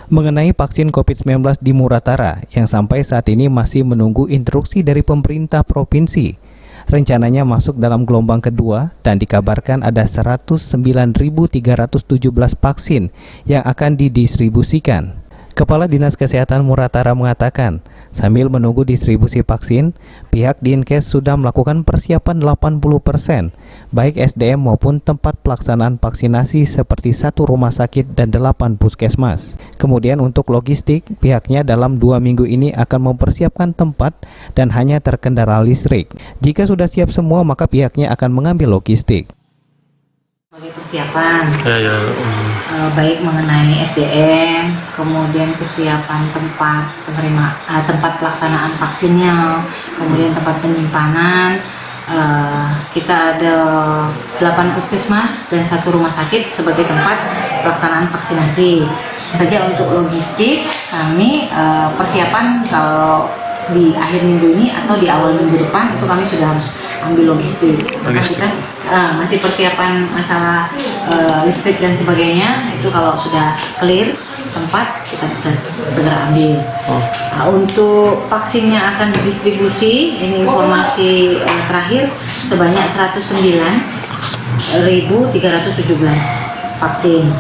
mengenai vaksin COVID-19 di Muratara yang sampai saat ini masih menunggu instruksi dari pemerintah provinsi. Rencananya masuk dalam gelombang kedua dan dikabarkan ada 109.317 vaksin yang akan didistribusikan. Kepala Dinas Kesehatan Muratara mengatakan, sambil menunggu distribusi vaksin, pihak Dinkes sudah melakukan persiapan 80%, baik SDM maupun tempat pelaksanaan vaksinasi seperti 1 rumah sakit dan 8 puskesmas. Kemudian untuk logistik, pihaknya dalam 2 minggu ini akan mempersiapkan tempat dan hanya terkendala listrik. Jika sudah siap semua, maka pihaknya akan mengambil logistik. Sebagai persiapan, baik mengenai SDM, kemudian kesiapan tempat tempat pelaksanaan vaksinnya, kemudian tempat penyimpanan. Kita ada 8 puskesmas dan 1 rumah sakit sebagai tempat pelaksanaan vaksinasi. Saja untuk logistik, kami persiapan kalau di akhir minggu ini atau di awal minggu depan itu kami sudah harus ambil logistik. Maka kita masih persiapan masalah listrik dan sebagainya, itu kalau sudah clear tempat kita bisa segera ambil. Untuk vaksinnya akan didistribusi, ini informasi terakhir, sebanyak 109.317 vaksin.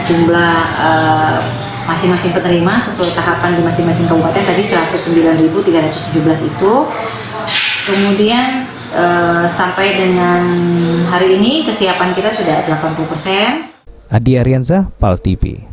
Jumlah masing-masing penerima sesuai tahapan di masing-masing kabupaten tadi 109.317 itu. Kemudian sampai dengan hari ini kesiapan kita sudah 80%. Adi Arianza, PAL TV.